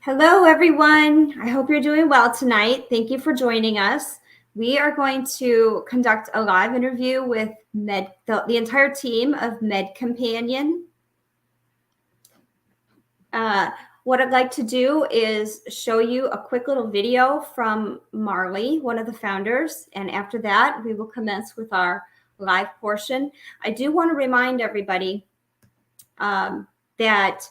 Hello, everyone. I hope you're doing well tonight. Thank you for joining us. We are going to conduct a live interview with the entire team of MedCompanion. What I'd like to do is show you a quick little video from Marley, one of the founders, and after that, we will commence with our live portion. I do want to remind everybody that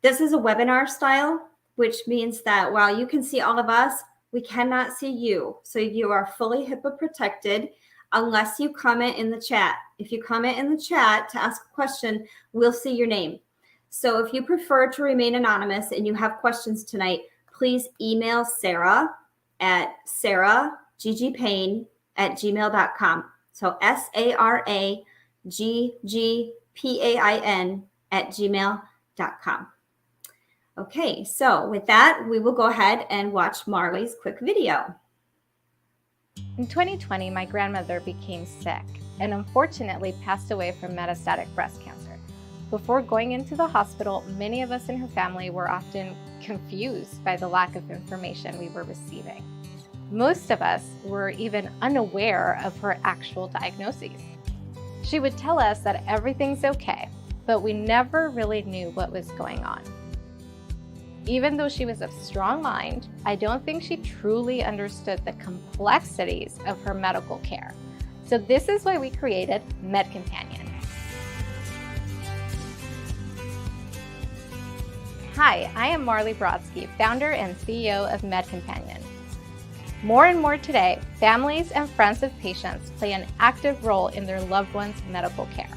this is a webinar style, which means that while you can see all of us, we cannot see you. So you are fully HIPAA protected unless you comment in the chat. If you comment in the chat to ask a question, we'll see your name. So if you prefer to remain anonymous and you have questions tonight, please email Sara at saragggpain@gmail.com. So SARAGGPAIN@gmail.com. Okay, so with that, we will go ahead and watch Marley's quick video. In 2020, my grandmother became sick and unfortunately passed away from metastatic breast cancer. Before going into the hospital, many of us in her family were often confused by the lack of information we were receiving. Most of us were even unaware of her actual diagnoses. She would tell us that everything's okay, but we never really knew what was going on. Even though she was of strong mind, I don't think she truly understood the complexities of her medical care. So this is why we created MedCompanion. Hi, I am Marley Brodsky, founder and CEO of MedCompanion. More and more today, families and friends of patients play an active role in their loved one's medical care.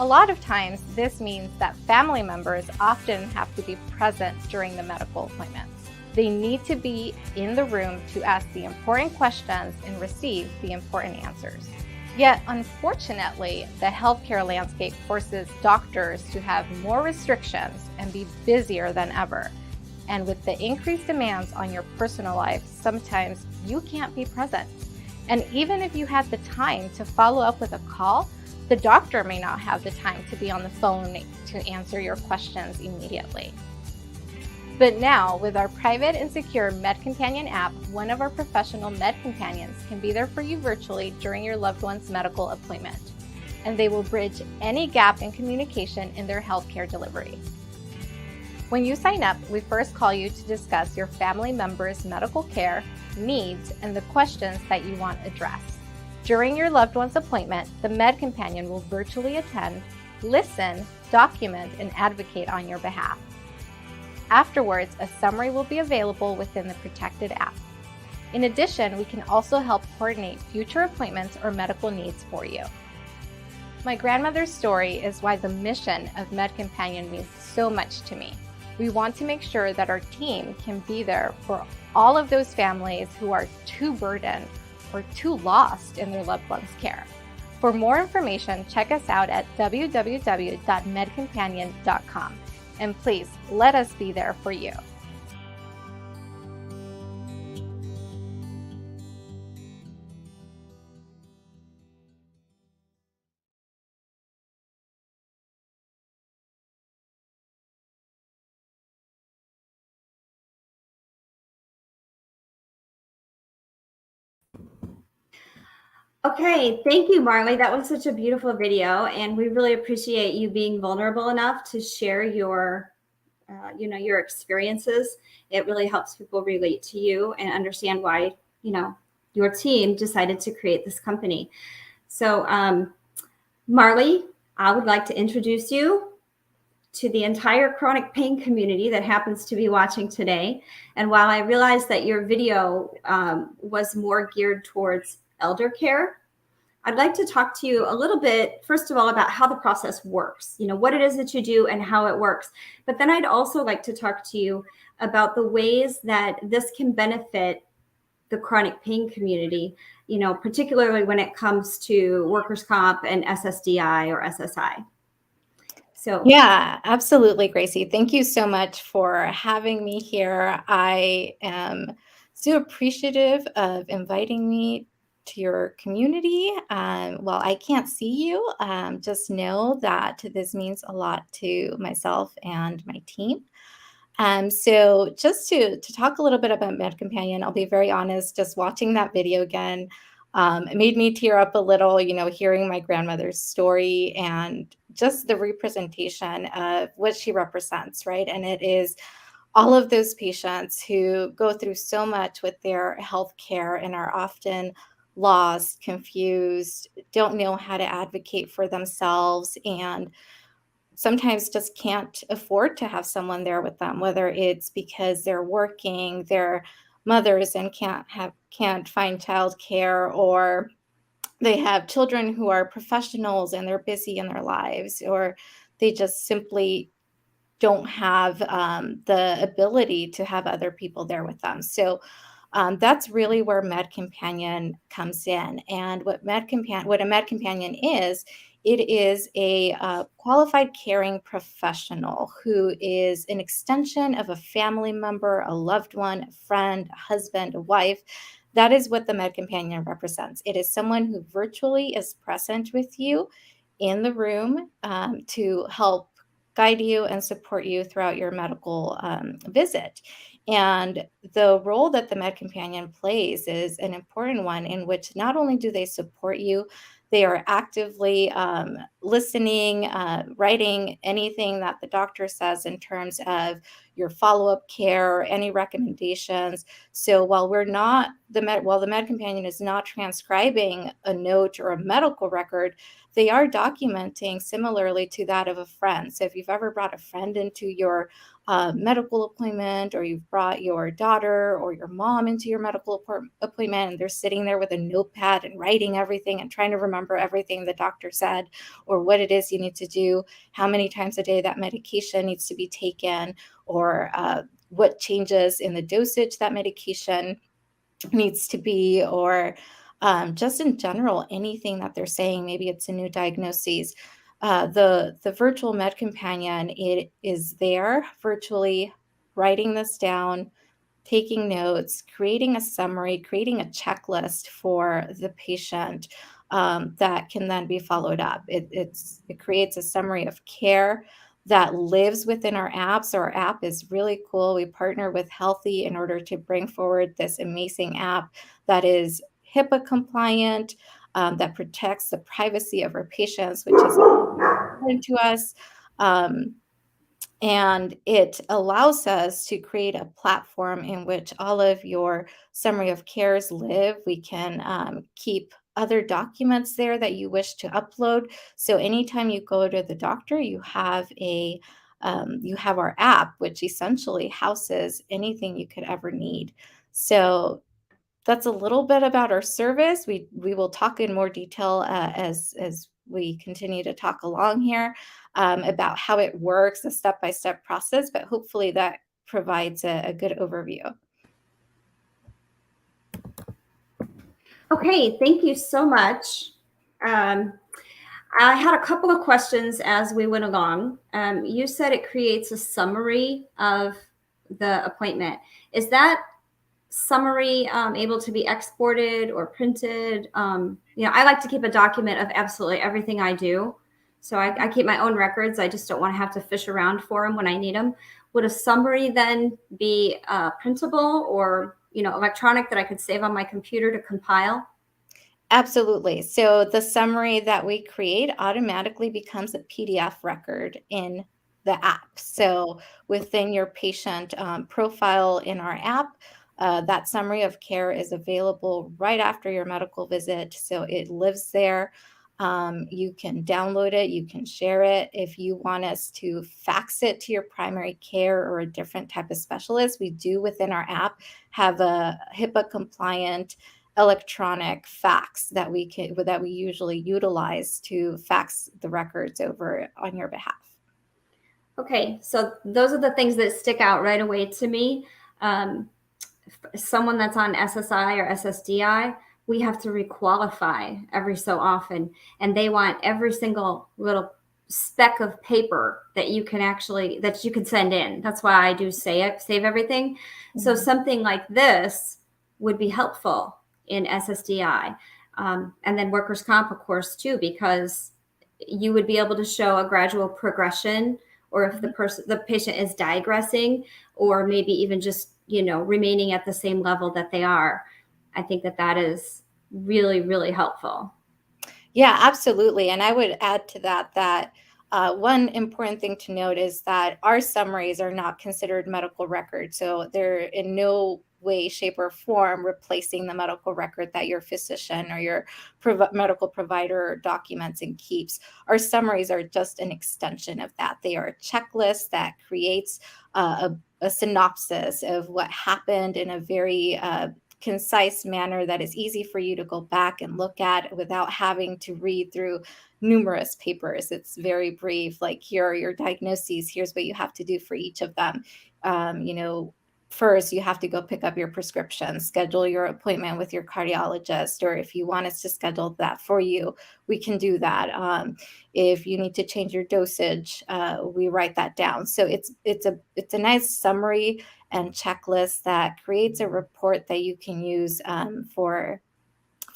A lot of times, this means that family members often have to be present during the medical appointments. They need to be in the room to ask the important questions and receive the important answers. Yet, unfortunately, the healthcare landscape forces doctors to have more restrictions and be busier than ever. And with the increased demands on your personal life, sometimes you can't be present. And even if you had the time to follow up with a call, the doctor may not have the time to be on the phone to answer your questions immediately. But now, with our private and secure MedCompanion app, one of our professional MedCompanions can be there for you virtually during your loved one's medical appointment, and they will bridge any gap in communication in their healthcare delivery. When you sign up, we first call you to discuss your family member's medical care, needs, and the questions that you want addressed. During your loved one's appointment, the MedCompanion will virtually attend, listen, document, and advocate on your behalf. Afterwards, a summary will be available within the protected app. In addition, we can also help coordinate future appointments or medical needs for you. My grandmother's story is why the mission of MedCompanion means so much to me. We want to make sure that our team can be there for all of those families who are too burdened or too lost in their loved one's care. For more information, check us out at www.medcompanion.com. And please, let us be there for you. Okay, thank you, Marley. That was such a beautiful video, and we really appreciate you being vulnerable enough to share your, your experiences. It really helps people relate to you and understand why, your team decided to create this company. So, Marley, I would like to introduce you to the entire chronic pain community that happens to be watching today. And while I realized that your video was more geared towards elder care, I'd like to talk to you a little bit, first of all, about how the process works, what it is that you do and how it works. But then I'd also like to talk to you about the ways that this can benefit the chronic pain community, particularly when it comes to workers' comp and SSDI or SSI. So yeah, absolutely, Gracie. Thank you so much for having me here. I am so appreciative of inviting me to your community. While I can't see you, just know that this means a lot to myself and my team. So just to talk a little bit about MedCompanion, I'll be very honest, just watching that video again, it made me tear up a little, hearing my grandmother's story and just the representation of what she represents, right? And it is all of those patients who go through so much with their health care and are often lost, confused, don't know how to advocate for themselves, and sometimes just can't afford to have someone there with them, whether it's because they're working, they're mothers and can't find childcare, or they have children who are professionals and they're busy in their lives, or they just simply don't have the ability to have other people there with them. So that's really where MedCompanion comes in. And what a MedCompanion is, it is a qualified caring professional who is an extension of a family member, a loved one, a friend, a husband, a wife. That is what the MedCompanion represents. It is someone who virtually is present with you in the room to help guide you and support you throughout your medical visit. And the role that the MedCompanion plays is an important one, in which not only do they support you, they are actively listening, writing anything that the doctor says in terms of your follow-up care, any recommendations. So while the MedCompanion is not transcribing a note or a medical record, they are documenting similarly to that of a friend. So if you've ever brought a friend into your medical appointment, or you've brought your daughter or your mom into your medical appointment, and they're sitting there with a notepad and writing everything and trying to remember everything the doctor said, or what it is you need to do, how many times a day that medication needs to be taken, or what changes in the dosage that medication needs to be, or just in general, anything that they're saying, maybe it's a new diagnosis. The virtual MedCompanion, it is there virtually writing this down, taking notes, creating a summary, creating a checklist for the patient that can then be followed up. It creates a summary of care that lives within our app. So our app is really cool. We partner with Healthy in order to bring forward this amazing app that is HIPAA compliant, that protects the privacy of our patients, which is important to us. And it allows us to create a platform in which all of your summary of cares live. We can keep other documents there that you wish to upload. So anytime you go to the doctor, you have our app, which essentially houses anything you could ever need. So that's a little bit about our service. We will talk in more detail as we continue to talk along here about how it works, a step-by-step process, but hopefully that provides a good overview. Okay, thank you so much. I had a couple of questions as we went along. You said it creates a summary of the appointment. Is that summary able to be exported or printed? I like to keep a document of absolutely everything I do. So I keep my own records. I just don't want to have to fish around for them when I need them. Would a summary then be printable or electronic that I could save on my computer to compile? Absolutely. So the summary that we create automatically becomes a PDF record in the app. So within your patient profile in our app, that summary of care is available right after your medical visit. So it lives there. You can download it, you can share it. If you want us to fax it to your primary care or a different type of specialist, we do within our app have a HIPAA compliant electronic fax that we usually utilize to fax the records over on your behalf. Okay, so those are the things that stick out right away to me. Someone that's on SSI or SSDI, we have to requalify every so often, and they want every single little speck of paper that you can send in. That's why I do save everything. Mm-hmm. So something like this would be helpful in SSDI, and then workers' comp, of course, too, because you would be able to show a gradual progression, or if the patient is digressing, or maybe even just remaining at the same level that they are. I think that is really, really helpful. Yeah, absolutely. And I would add to that one important thing to note is that our summaries are not considered medical records. So they're in no way, shape, or form replacing the medical record that your physician or your medical provider documents and keeps. Our summaries are just an extension of that. They are a checklist that creates a synopsis of what happened in a very concise manner that is easy for you to go back and look at without having to read through numerous papers. It's very brief, like here are your diagnoses, here's what you have to do for each of them. First, you have to go pick up your prescription, schedule your appointment with your cardiologist, or if you want us to schedule that for you, we can do that. If you need to change your dosage, we write that down. So it's a nice summary and checklist that creates a report that you can use for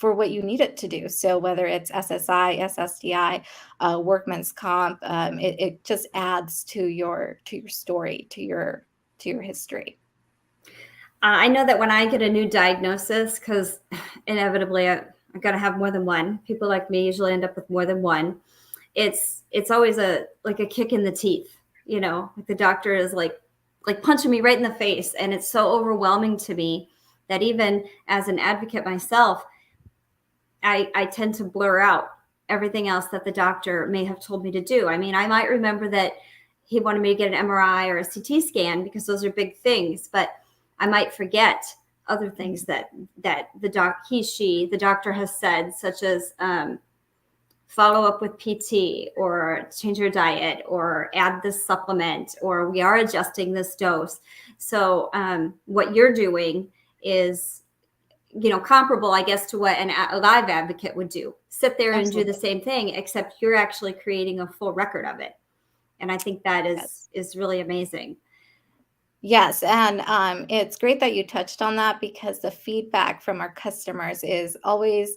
what you need it to do. So whether it's SSI, SSDI, workman's comp, it just adds to your story, to your history. I know that when I get a new diagnosis, because inevitably I've got to have more than one. People like me usually end up with more than one. It's always like a kick in the teeth, like the doctor is like punching me right in the face. And it's so overwhelming to me that even as an advocate myself, I tend to blur out everything else that the doctor may have told me to do. I mean, I might remember that he wanted me to get an MRI or a CT scan because those are big things, but I might forget other things that the doctor has said, such as follow up with PT, or change your diet, or add this supplement, or we are adjusting this dose. So what you're doing is, comparable, I guess, to what a live advocate would do. Sit there and do the same thing, except you're actually creating a full record of it. And I think that is really amazing. Yes, and it's great that you touched on that, because the feedback from our customers is always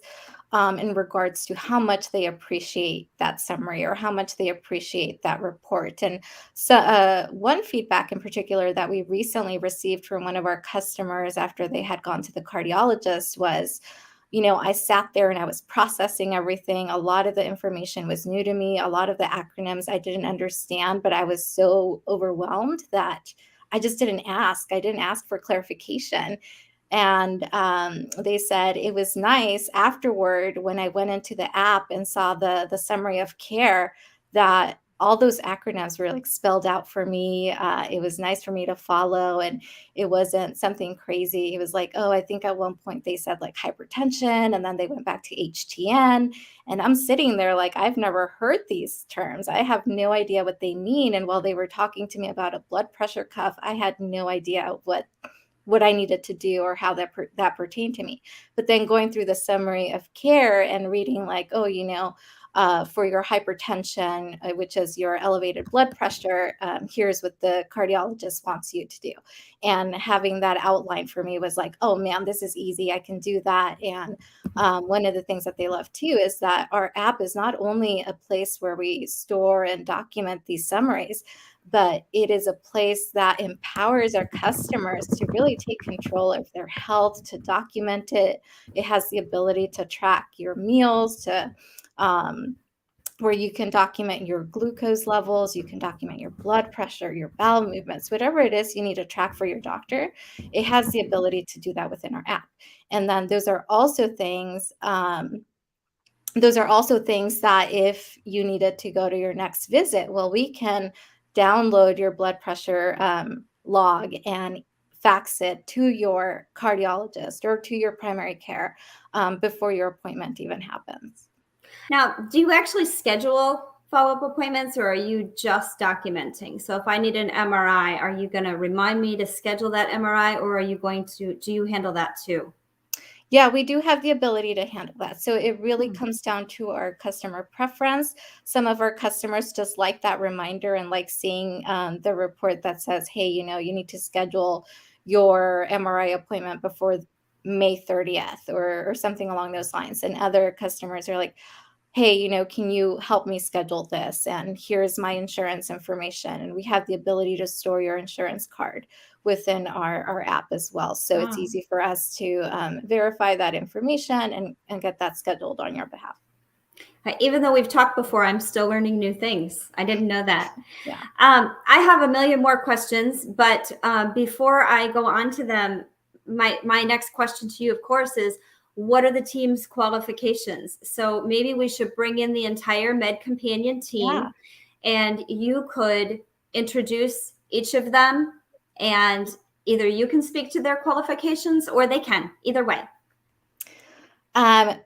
in regards to how much they appreciate that summary or how much they appreciate that report. And so one feedback in particular that we recently received from one of our customers after they had gone to the cardiologist was, I sat there and I was processing everything. A lot of the information was new to me. A lot of the acronyms I didn't understand, but I was so overwhelmed that I just didn't ask. I didn't ask for clarification. And they said it was nice afterward when I went into the app and saw the summary of care that all those acronyms were like spelled out for me. It was nice for me to follow, and it wasn't something crazy. It was like, oh, I think at one point they said like hypertension, and then they went back to HTN. And I'm sitting there like, I've never heard these terms. I have no idea what they mean. And while they were talking to me about a blood pressure cuff, I had no idea what I needed to do or how that pertained to me. But then going through the summary of care and reading like, oh, for your hypertension, which is your elevated blood pressure, here's what the cardiologist wants you to do. And having that outline for me was like, oh man, this is easy. I can do that. And one of the things that they love too is that our app is not only a place where we store and document these summaries, but it is a place that empowers our customers to really take control of their health, to document it. It has the ability to track your meals, to where you can document your glucose levels, you can document your blood pressure, your bowel movements, whatever it is you need to track for your doctor. It has the ability to do that within our app. And then those are also things that if you needed to go to your next visit, well, we can download your blood pressure log and fax it to your cardiologist or to your primary care before your appointment even happens. Now, do you actually schedule follow-up appointments, or are you just documenting? So if I need an MRI, are you going to remind me to schedule that MRI, or do you handle that too? Yeah, we do have the ability to handle that. So it really comes down to our customer preference. Some of our customers just like that reminder and like seeing the report that says, hey, you need to schedule your MRI appointment before May 30th or something along those lines. And other customers are like, hey, can you help me schedule this? And here's my insurance information. And we have the ability to store your insurance card within our app as well. So It's easy for us to verify that information and get that scheduled on your behalf. Even though we've talked before, I'm still learning new things. I didn't know that. Yeah. I have a million more questions, but before I go on to them, my next question to you, of course, is what are the team's qualifications? So maybe we should bring in the entire MedCompanion team, and you could introduce each of them, and either you can speak to their qualifications or they can, either way.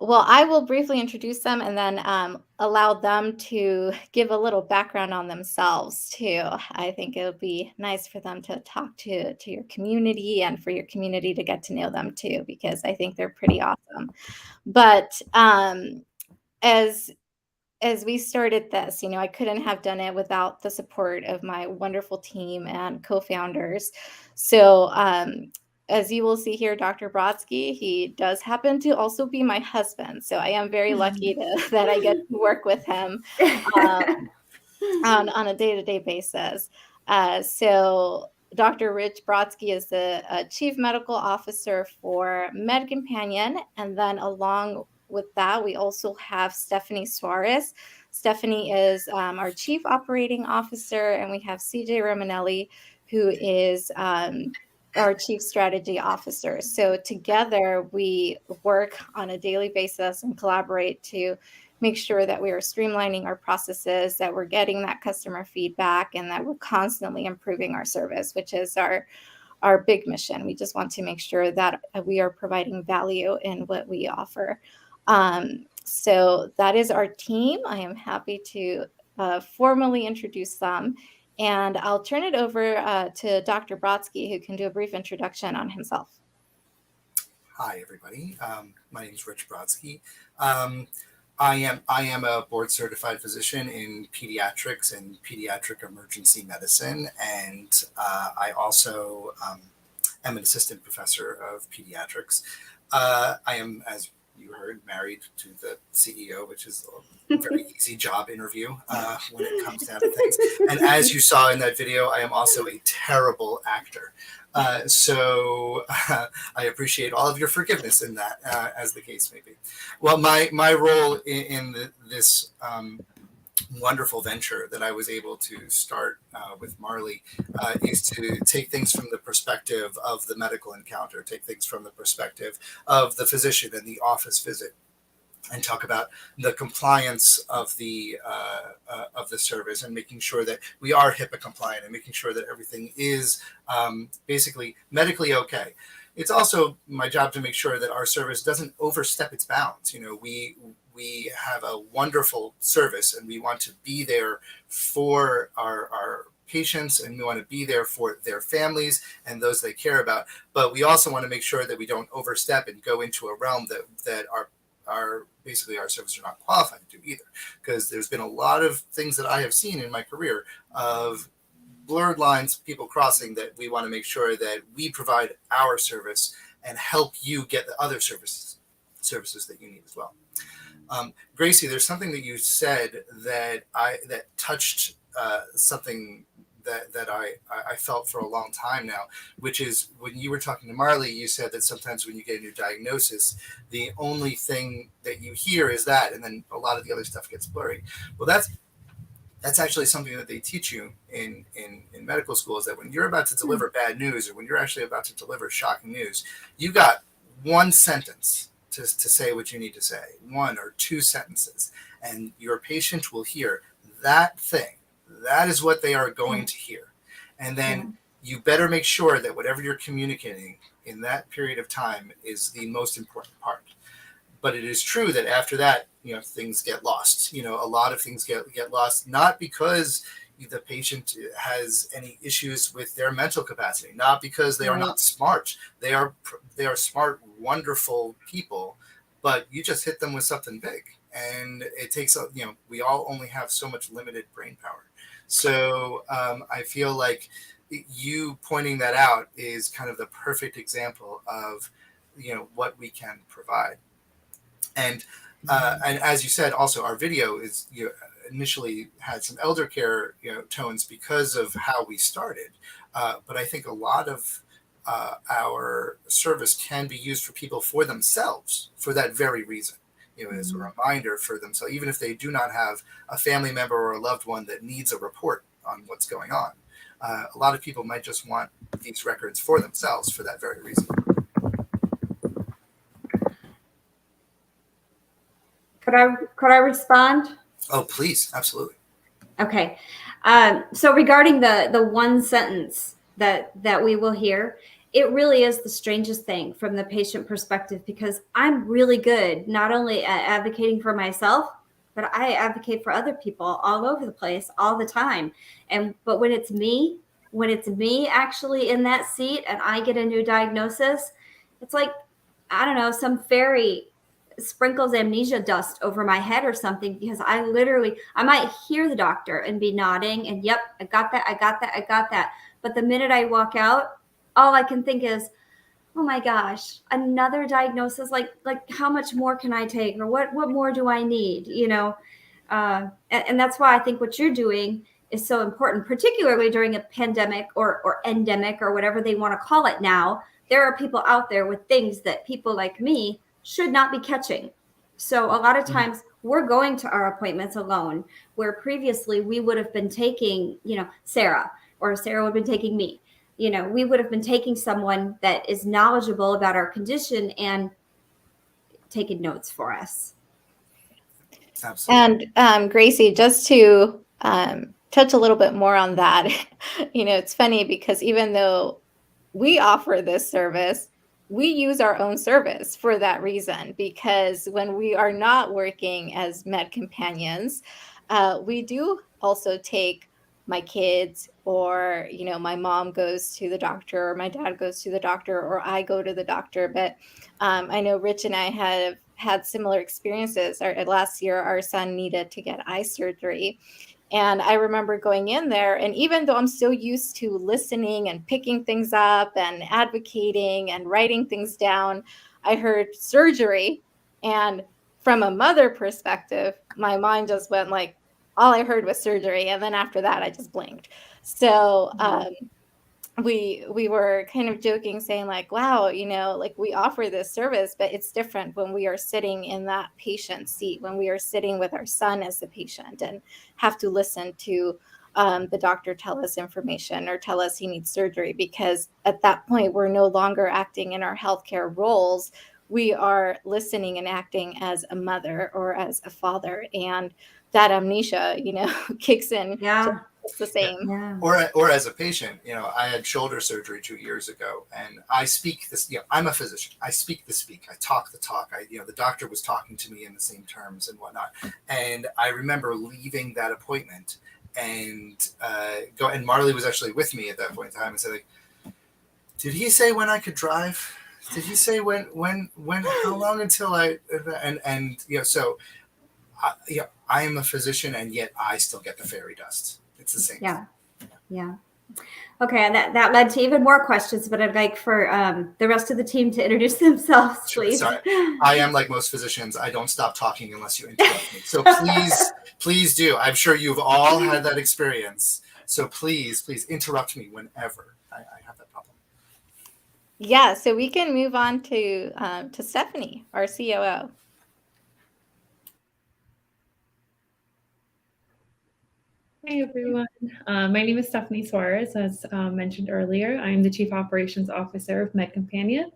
Well, I will briefly introduce them and then allow them to give a little background on themselves too. I think it would be nice for them to talk to your community and for your community to get to know them too, because I think they're pretty awesome. But as we started this, I couldn't have done it without the support of my wonderful team and co-founders. So as you will see here, Dr. Brodsky, he does happen to also be my husband. So I am very lucky that I get to work with him on a day-to-day basis. So Dr. Rich Brodsky is the Chief Medical Officer for MedCompanion. And then along with that, we also have Stephanie Suarez. Stephanie is our Chief Operating Officer, and we have CJ Romanelli, who is our Chief Strategy Officer. So together we work on a daily basis and collaborate to make sure that we are streamlining our processes, that we're getting that customer feedback, and that we're constantly improving our service, which is our big mission. We just want to make sure that we are providing value in what we offer. So that is our team. I am happy to formally introduce them. And I'll turn it over to Dr. Brodsky, who can do a brief introduction on himself. Hi, everybody. My name is Rich Brodsky. I am a board certified physician in pediatrics and pediatric emergency medicine, and I also am an assistant professor of pediatrics. I am, as you heard, married to the CEO, which is a very easy job interview when it comes down to things. And as you saw in that video, I am also a terrible actor. So I appreciate all of your forgiveness in that, as the case may be. Well, my role in this wonderful venture that I was able to start with Marley is to take things from the perspective of the medical encounter, take things from the perspective of the physician and the office visit, and talk about the compliance of the service and making sure that we are HIPAA compliant and making sure that everything is basically medically okay. It's also my job to make sure that our service doesn't overstep its bounds. You know, we have a wonderful service and we want to be there for our patients, and we want to be there for their families and those they care about. But we also want to make sure that we don't overstep and go into a realm that our basically our services are not qualified to do either. Because there's been a lot of things that I have seen in my career of blurred lines, people crossing, that we want to make sure that we provide our service and help you get the other services that you need as well. Gracie, there's something that you said that touched something that I felt for a long time now, which is when you were talking to Marley, you said that sometimes when you get a new diagnosis, the only thing that you hear is that, and then a lot of the other stuff gets blurry. Well, that's actually something that they teach you in medical school, is that when you're about to deliver bad news, or when you're actually about to deliver shocking news, you got one sentence to say what you need to say, 1 or 2 sentences, and your patient will hear that thing. That is what they are going to hear. And then you better make sure that whatever you're communicating in that period of time is the most important part. But it is true that after that, you know, things get lost. You know, a lot of things get lost, not because the patient has any issues with their mental capacity, not because they are not smart. They are smart, wonderful people, but you just hit them with something big. And it takes, you know, we all only have so much limited brain power. So I feel like you pointing that out is kind of the perfect example of, you know, what we can provide. And as you said, also our video is, you know, initially had some elder care, you know, tones because of how we started. But I think a lot of our service can be used for people for themselves for that very reason. You know, as a reminder for them. So even if they do not have a family member or a loved one that needs a report on what's going on, a lot of people might just want these records for themselves for that very reason. Could I respond? Oh, please. Absolutely. Okay. So regarding the one sentence that we will hear, it really is the strangest thing from the patient perspective, because I'm really good not only at advocating for myself, but I advocate for other people all over the place all the time. But when it's me actually in that seat and I get a new diagnosis, it's like, I don't know, some fairy sprinkles amnesia dust over my head or something, because I might hear the doctor and be nodding and, yep, I got that. But the minute I walk out, all I can think is, oh my gosh, another diagnosis. Like how much more can I take, or what more do I need? You know, and that's why I think what you're doing is so important, particularly during a pandemic or endemic or whatever they want to call it now. There are people out there with things that people like me should not be catching. So a lot of times we're going to our appointments alone, where previously we would have been taking, you know, Sara, or Sara would have been taking me. You know, we would have been taking someone that is knowledgeable about our condition and taking notes for us. Absolutely. And Gracie, just to touch a little bit more on that, you know, it's funny because even though we offer this service, we use our own service for that reason, because when we are not working as MedCompanions, we do also take my kids, or, you know, my mom goes to the doctor, or my dad goes to the doctor, or I go to the doctor. But I know Rich and I have had similar experiences. Last year, our son needed to get eye surgery. And I remember going in there, and even though I'm still used to listening and picking things up and advocating and writing things down, I heard surgery. And from a mother perspective, my mind just went like, all I heard was surgery. And then after that, I just blinked. So we were kind of joking, saying like, wow, like we offer this service, but it's different when we are sitting in that patient seat, when we are sitting with our son as the patient and have to listen to the doctor tell us information or tell us he needs surgery, because at that point, we're no longer acting in our healthcare roles. We are listening and acting as a mother or as a father. And that amnesia, kicks in. Yeah. It's the same. Yeah. Or as a patient, I had shoulder surgery 2 years ago, and I speak this. I'm a physician. I speak the speak. I talk the talk. The doctor was talking to me in the same terms and whatnot. And I remember leaving that appointment and and Marley was actually with me at that point in time, and said, like, "Did he say when I could drive? Did he say when? How long until I?" And so. I am a physician, and yet I still get the fairy dust. It's the same. Yeah. Okay, and that led to even more questions, but I'd like for the rest of the team to introduce themselves, please. Sorry. I am like most physicians. I don't stop talking unless you interrupt me. So please do. I'm sure you've all had that experience. So please interrupt me whenever I have that problem. Yeah, so we can move on to Stephanie, our COO. Hey everyone, my name is Stephanie Suarez. As mentioned earlier, I am the Chief Operations Officer of MedCompanion.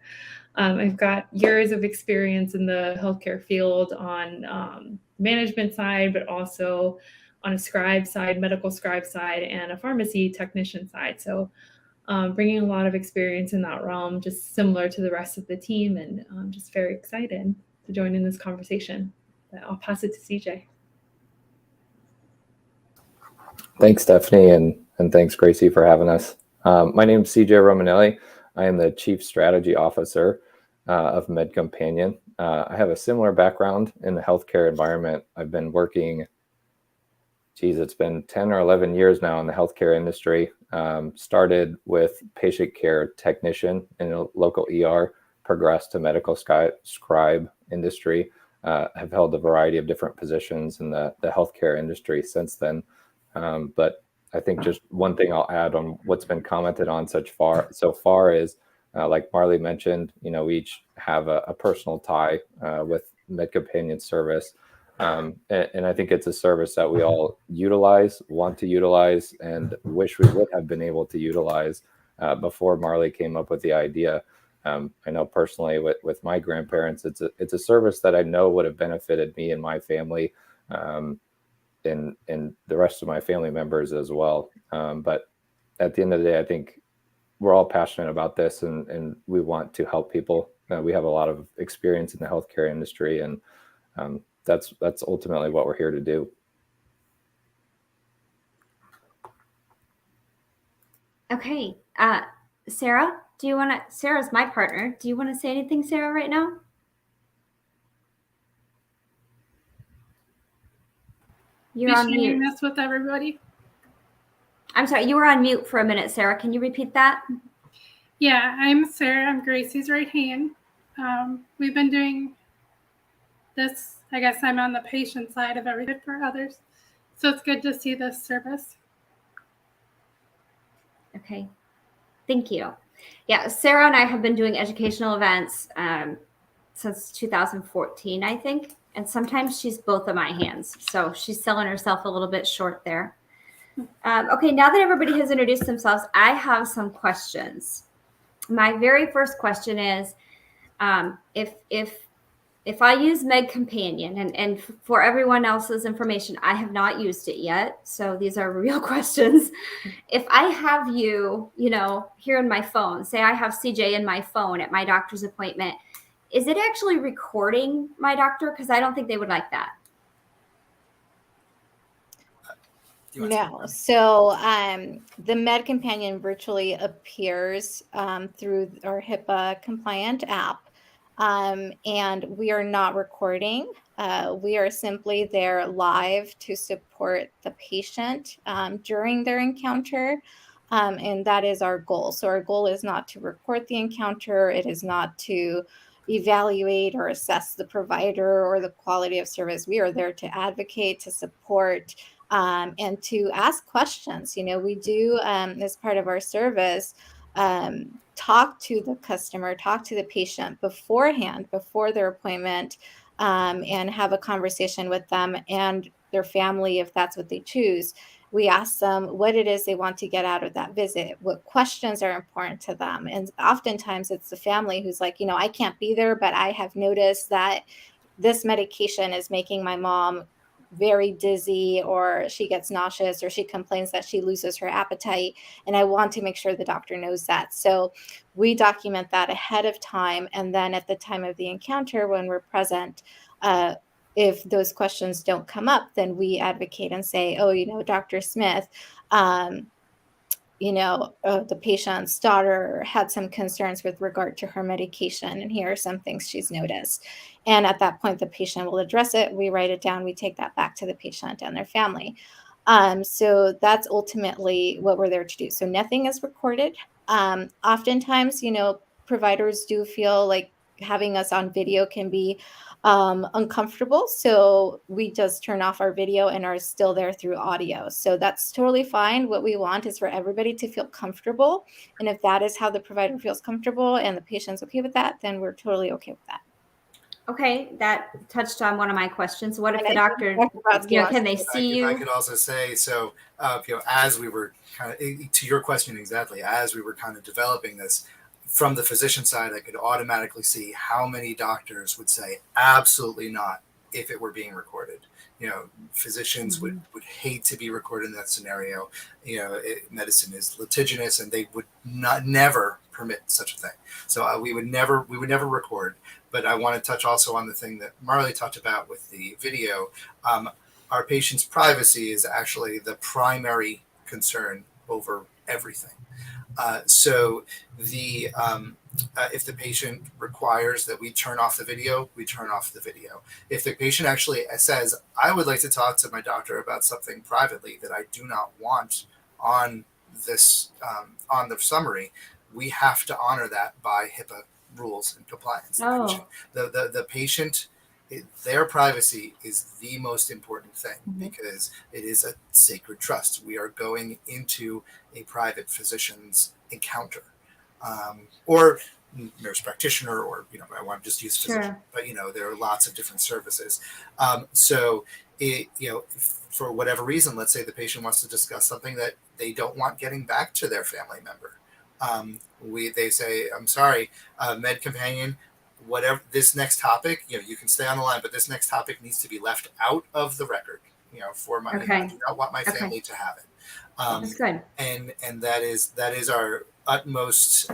I've got years of experience in the healthcare field on management side, but also on a scribe side, medical scribe side, and a pharmacy technician side. So bringing a lot of experience in that realm, just similar to the rest of the team, and I'm just very excited to join in this conversation. But I'll pass it to CJ. Thanks, Stephanie, and thanks, Gracie, for having us. My name is CJ Romanelli. I am the Chief Strategy Officer of MedCompanion. I have a similar background in the healthcare environment. I've been working, it's been 10 or 11 years now in the healthcare industry. Started with patient care technician in a local ER, progressed to medical scribe industry. Have held a variety of different positions in the healthcare industry since then. But I think just one thing I'll add on what's been commented on so far is, like Marley mentioned, we each have a personal tie with MedCompanion service. And I think it's a service that we all want to utilize, and wish we would have been able to utilize before Marley came up with the idea. I know personally with my grandparents, it's a service that I know would have benefited me and my family. And the rest of my family members as well. But at the end of the day, I think we're all passionate about this, and we want to help people. We have a lot of experience in the healthcare industry, and that's ultimately what we're here to do. Okay. Sara, Sarah's my partner. Do you want to say anything, Sara, right now? You're on mute. This with everybody. I'm sorry, you were on mute for a minute, Sara. Can you repeat that? Yeah, I'm Sara. I'm Gracie's right hand. We've been doing this. I guess I'm on the patient side of everything for others. So it's good to see this service. Okay. Thank you. Yeah, Sara and I have been doing educational events since 2014, I think. And sometimes she's both of my hands. So she's selling herself a little bit short there. Okay, now that everybody has introduced themselves, I have some questions. My very first question is, if I use MedCompanion, and for everyone else's information, I have not used it yet. So these are real questions. If I have you, here in my phone, say I have CJ in my phone at my doctor's appointment, is it actually recording my doctor? Because I don't think they would like that. No. So the MedCompanion virtually appears through our HIPAA compliant app. And we are not recording. We are simply there live to support the patient during their encounter. And that is our goal. So our goal is not to record the encounter. It is not to evaluate or assess the provider or the quality of service. We are there to advocate, to support, and to ask questions. We do, as part of our service, talk to the customer, talk to the patient beforehand, before their appointment, and have a conversation with them and their family if that's what they choose. We ask them what it is they want to get out of that visit, what questions are important to them. And oftentimes it's the family who's like, I can't be there, but I have noticed that this medication is making my mom very dizzy, or she gets nauseous, or she complains that she loses her appetite. And I want to make sure the doctor knows that. So we document that ahead of time. And then at the time of the encounter, when we're present, if those questions don't come up, then we advocate and say, Dr. Smith, the patient's daughter had some concerns with regard to her medication, and here are some things she's noticed. And at that point, the patient will address it. We write it down. We take that back to the patient and their family. So that's ultimately what we're there to do. So nothing is recorded. Oftentimes, providers do feel like having us on video can be uncomfortable. So we just turn off our video and are still there through audio. So that's totally fine. What we want is for everybody to feel comfortable. And if that is how the provider feels comfortable and the patient's okay with that, then we're totally okay with that. Okay, that touched on one of my questions. What if And the I doctor, think Dr. Brodsky can they wants see I you? could also say, so, as we were kind of, to your question exactly, as we were kind of developing this, from the physician side, I could automatically see how many doctors would say absolutely not if it were being recorded. Physicians would hate to be recorded in that scenario. Medicine is litigious, and they would never permit such a thing. So we would never record. But I want to touch also on the thing that Marley talked about with the video. Our patient's privacy is actually the primary concern over everything. So if the patient requires that we turn off the video, we turn off the video. If the patient actually says, I would like to talk to my doctor about something privately that I do not want on this, on the summary, we have to honor that by HIPAA rules and compliance. Oh. The patient, their privacy is the most important thing, because it is a sacred trust. We are going into a private physician's encounter, or nurse practitioner, or I want to just use physician, but there are lots of different services. So for whatever reason, let's say the patient wants to discuss something that they don't want getting back to their family member. They say, I'm sorry, MedCompanion, whatever this next topic, you can stay on the line, but this next topic needs to be left out of the record, for my, I do not want my family to have it. That's good. And that is our utmost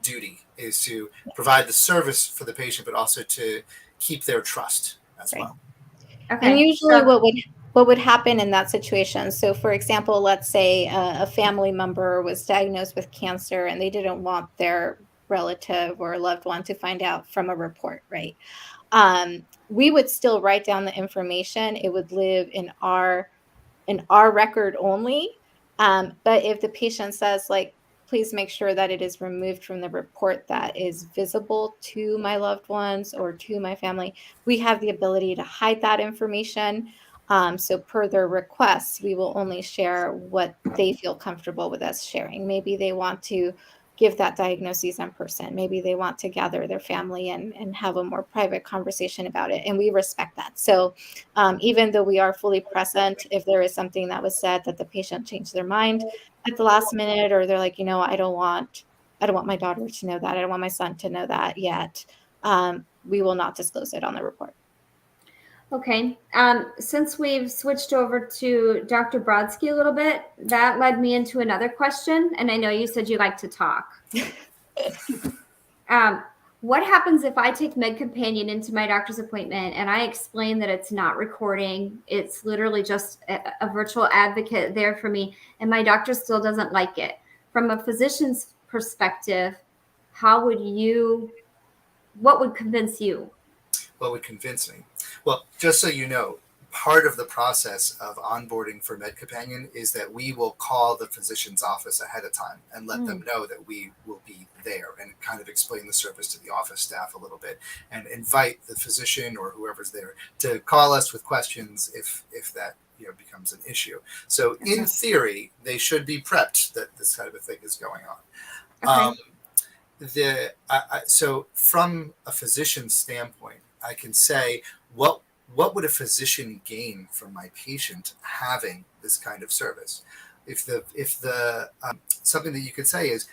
duty, is to provide the service for the patient, but also to keep their trust as well. Okay. And usually what would happen in that situation, so for example, let's say a family member was diagnosed with cancer and they didn't want their relative or loved one to find out from a report, right? We would still write down the information. It would live in our record only. But if the patient says, like, please make sure that it is removed from the report that is visible to my loved ones or to my family, we have the ability to hide that information. So per their requests, we will only share what they feel comfortable with us sharing. Maybe they want to give that diagnosis in person. Maybe they want to gather their family and have a more private conversation about it. And we respect that. So even though we are fully present, if there is something that was said that the patient changed their mind at the last minute, or they're like, I don't want my daughter to know that, I don't want my son to know that yet, we will not disclose it on the report. Okay. Since we've switched over to Dr. Brodsky a little bit, that led me into another question. And I know you said you like to talk. What happens if I take MedCompanion into my doctor's appointment and I explain that it's not recording, it's literally just a virtual advocate there for me, and my doctor still doesn't like it? From a physician's perspective, what would convince you? What would convince me? Well, just so you know, part of the process of onboarding for MedCompanion is that we will call the physician's office ahead of time and let them know that we will be there, and kind of explain the service to the office staff a little bit, and invite the physician or whoever's there to call us with questions if that becomes an issue. So in theory, they should be prepped that this kind of a thing is going on. So from a physician's standpoint, I can say, what would a physician gain from my patient having this kind of service? If the something that you could say is,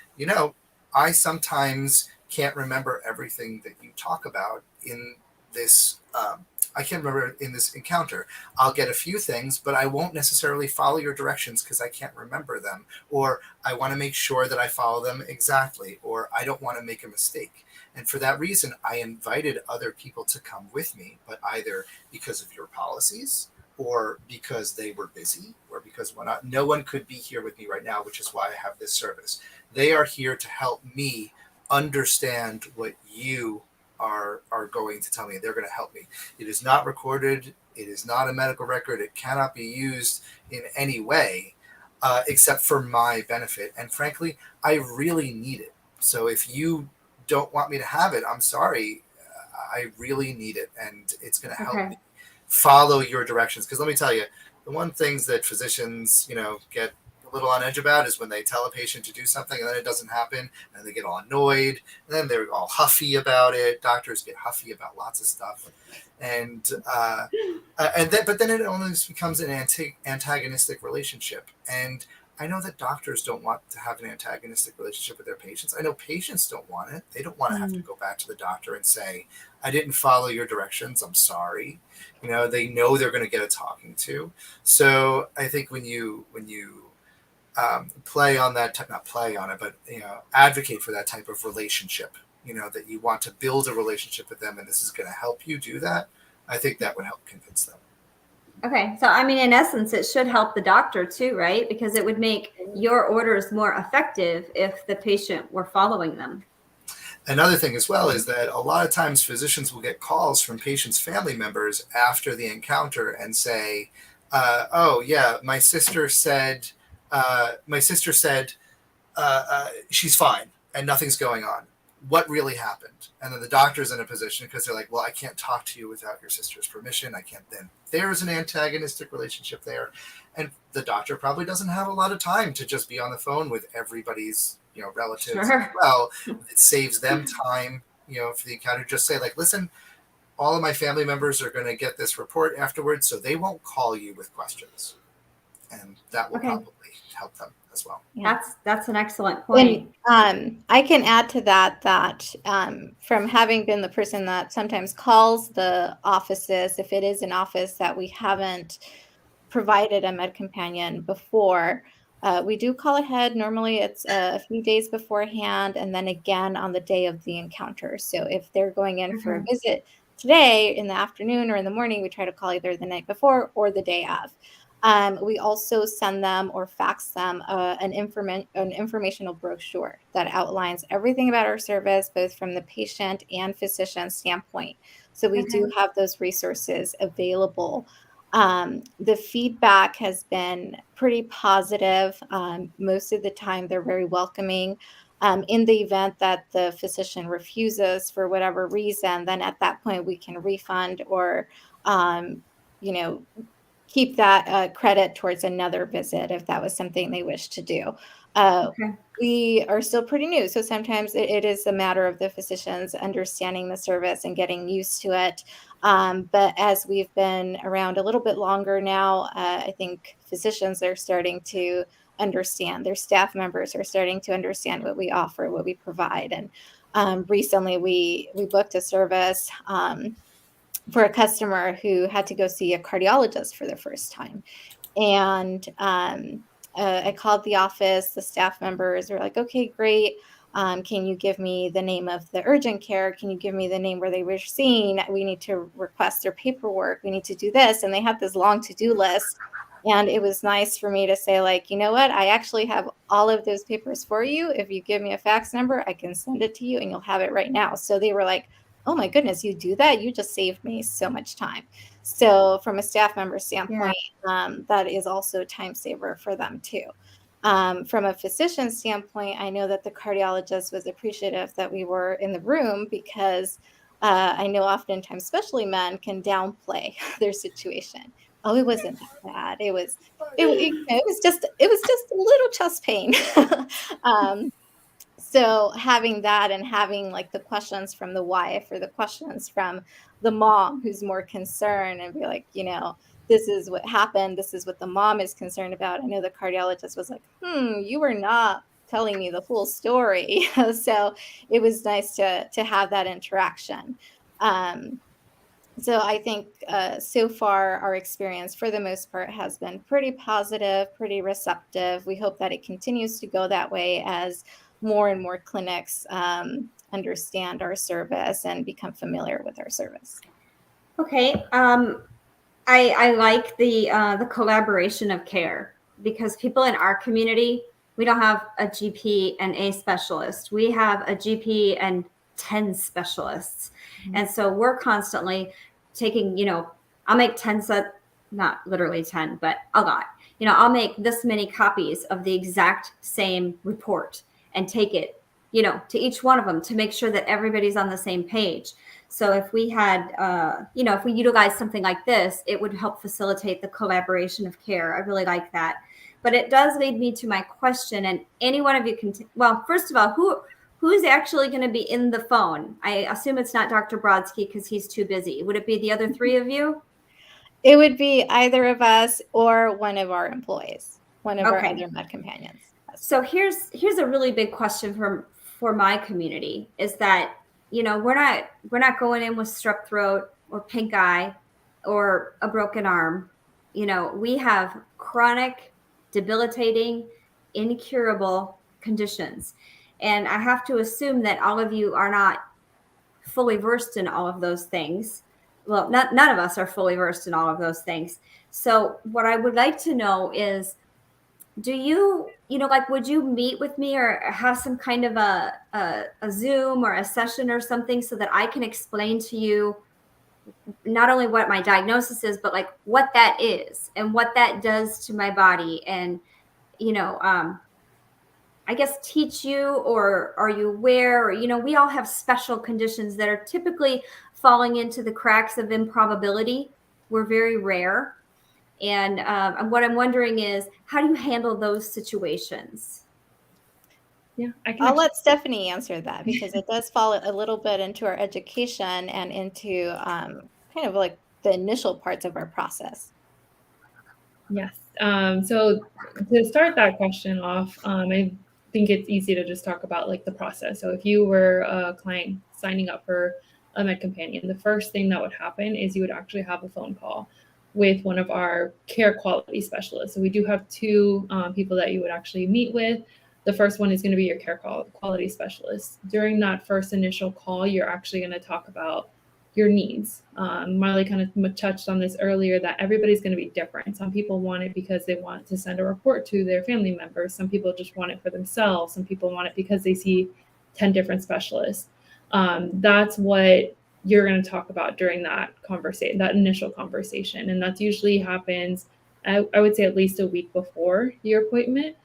I sometimes can't remember everything that you talk about in this. I can't remember in this encounter. I'll get a few things, but I won't necessarily follow your directions because I can't remember them, or I want to make sure that I follow them exactly, or I don't want to make a mistake. And for that reason, I invited other people to come with me, but either because of your policies or because they were busy or because no one could be here with me right now, which is why I have this service. They are here to help me understand what you are going to tell me. They're going to help me. It is not recorded. It is not a medical record. It cannot be used in any way except for my benefit. And frankly, I really need it. So if you don't want me to have it, I'm sorry. I really need it, and it's going to help me follow your directions. Because let me tell you, the one things that physicians, get a little on edge about is when they tell a patient to do something and then it doesn't happen, and they get all annoyed, and then they're all huffy about it. Doctors get huffy about lots of stuff, and then it only becomes an antagonistic relationship. And I know that doctors don't want to have an antagonistic relationship with their patients. I know patients don't want it. They don't want to have to go back to the doctor and say, I didn't follow your directions. I'm sorry. They know they're going to get a talking to. So I think when you play on that, not play on it, but, advocate for that type of relationship, that you want to build a relationship with them and this is going to help you do that, I think that would help convince them. Okay. So, in essence, it should help the doctor too, right? Because it would make your orders more effective if the patient were following them. Another thing as well is that a lot of times physicians will get calls from patients' family members after the encounter and say, oh yeah, my sister said she's fine and nothing's going on. What really happened? And then the doctor's in a position because they're like, well, I can't talk to you without your sister's permission. I can't. Then there's an antagonistic relationship there. And the doctor probably doesn't have a lot of time to just be on the phone with everybody's, relatives as well. It saves them time, for the encounter. Just say, like, listen, all of my family members are going to get this report afterwards, so they won't call you with questions. And that will probably help them as well. Yeah. That's an excellent point. And I can add to that from having been the person that sometimes calls the offices, if it is an office that we haven't provided a MedCompanion before, we do call ahead. Normally it's a few days beforehand and then again on the day of the encounter. So if they're going in for a visit today in the afternoon or in the morning, we try to call either the night before or the day of. We also send them or fax them an informational brochure that outlines everything about our service, both from the patient and physician standpoint. So we do have those resources available. The feedback has been pretty positive. Most of the time, they're very welcoming. In the event that the physician refuses for whatever reason, then at that point we can refund or, keep that credit towards another visit if that was something they wish to do. We are still pretty new, so sometimes it is a matter of the physicians understanding the service and getting used to it. But as we've been around a little bit longer now, I think physicians are starting to understand. Their staff members are starting to understand what we offer, what we provide. And recently we booked a service for a customer who had to go see a cardiologist for the first time. And I called the office. The staff members were like, okay, great. Can you give me the name of the urgent care? Can you give me the name where they were seen? We need to request their paperwork. We need to do this. And they had this long to-do list. And it was nice for me to say, like, you know what? I actually have all of those papers for you. If you give me a fax number, I can send it to you and you'll have it right now. So they were like, oh my goodness, you do that? You just saved me so much time. So from a staff member standpoint, that is also a time saver for them too. From a physician standpoint, I know that the cardiologist was appreciative that we were in the room because I know oftentimes, especially men, can downplay their situation. Oh, it wasn't that bad. It was just a little chest pain. So having that and having like the questions from the wife or the questions from the mom who's more concerned and be like, this is what happened. This is what the mom is concerned about. I know the cardiologist was like, you were not telling me the full story. So it was nice to have that interaction. So I think so far our experience for the most part has been pretty positive, pretty receptive. We hope that it continues to go that way as more and more clinics understand our service and become familiar with our service. Okay. I like the collaboration of care, because people in our community, we don't have a GP and a specialist. We have a GP and 10 specialists. Mm-hmm. And so we're constantly taking, I'll make 10 not literally 10, but a lot. I'll make this many copies of the exact same report and take it, to each one of them to make sure that everybody's on the same page. So if we had, if we utilize something like this, it would help facilitate the collaboration of care. I really like that. But it does lead me to my question, and any one of you can, first of all, who's actually going to be in the phone? I assume it's not Dr. Brodsky because he's too busy. Would it be the other three of you? It would be either of us or one of our employees, one of our other MedCompanions. So here's a really big question for my community is that, we're not going in with strep throat or pink eye or a broken arm. We have chronic, debilitating, incurable conditions. And I have to assume that all of you are not fully versed in all of those things. Well, none of us are fully versed in all of those things. So what I would like to know is, do you, would you meet with me or have some kind of a Zoom or a session or something so that I can explain to you not only what my diagnosis is, but like what that is and what that does to my body, and, I guess teach you, or are you aware, or, we all have special conditions that are typically falling into the cracks of improbability. We're very rare. And what I'm wondering is, how do you handle those situations? Yeah, I'll let Stephanie answer that, because it does fall a little bit into our education and into kind of like the initial parts of our process. Yes. So to start that question off, I think it's easy to just talk about like the process. So if you were a client signing up for a MedCompanion, the first thing that would happen is you would actually have a phone call with one of our care quality specialists. So we do have two people that you would actually meet with. The first one is going to be your care quality specialist. During that first initial call, you're actually going to talk about your needs. Marley kind of touched on this earlier, that everybody's going to be different. Some people want it because they want to send a report to their family members. Some people just want it for themselves. Some people want it because they see 10 different specialists. That's what you're going to talk about during that conversation, that initial conversation. And that usually happens, I would say, at least a week before your appointment.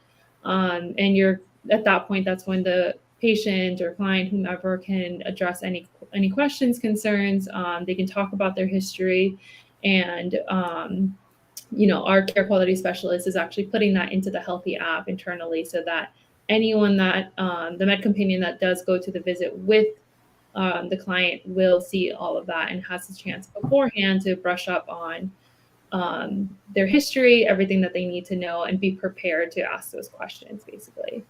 And you're at that point, that's when the patient or client, whomever, can address any questions, concerns. They can talk about their history, and our care quality specialist is actually putting that into the Healthy app internally, so that anyone that the MedCompanion that does go to the visit with the client will see all of that and has a chance beforehand to brush up on their history, everything that they need to know, and be prepared to ask those questions, basically.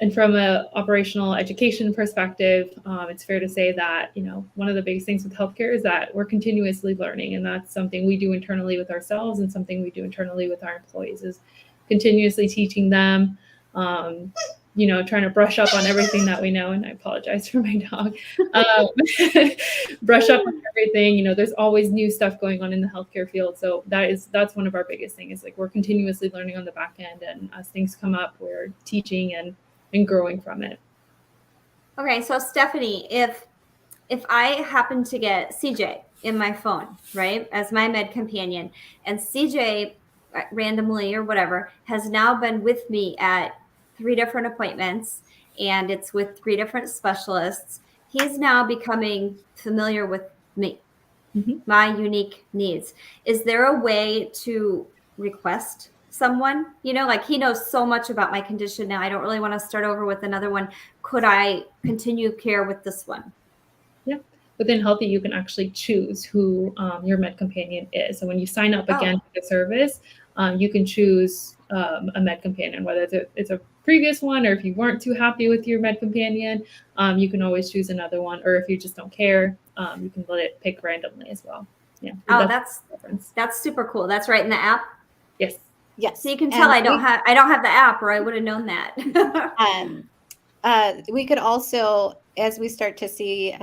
And from an operational education perspective, it's fair to say that, one of the biggest things with healthcare is that we're continuously learning. And that's something we do internally with ourselves, and something we do internally with our employees, is continuously teaching them, trying to brush up on everything that we know. And I apologize for my dog. Brush up on everything. There's always new stuff going on in the healthcare field. So that's one of our biggest things, is like we're continuously learning on the back end, and as things come up, we're teaching and growing from it. Okay, so Stephanie, if if I happen to get CJ in my phone, right, as my med companion, and CJ randomly or whatever has now been with me at 3 different appointments, and it's with 3 different specialists, he's now becoming familiar with me, my unique needs. Is there a way to request someone, like he knows so much about my condition now, I don't really want to start over with another one. Could I continue care with this one? Yeah. Within Healthy, you can actually choose who your med companion is. So when you sign up again for the service, you can choose a med companion, whether it's a previous one, or if you weren't too happy with your med companion, you can always choose another one. Or if you just don't care, you can let it pick randomly as well. Yeah. Oh, that's super cool. That's right in the app. Yes. Yes. So you can tell I don't have the app, or I would have known that. We could also, as we start to see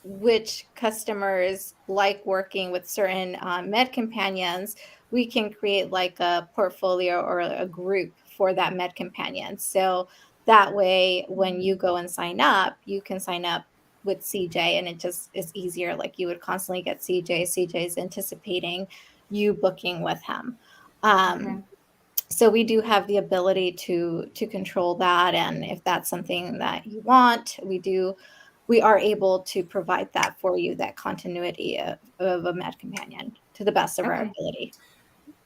which customers like working with certain med companions, we can create like a portfolio or a group for that med companion. So that way, when you go and sign up, you can sign up with CJ, and it just is easier. Like you would constantly get CJ. CJ's anticipating you booking with him. Okay. So we do have the ability to control that, and if that's something that you want, we are able to provide that for you, that continuity of a med companion to the best of our ability.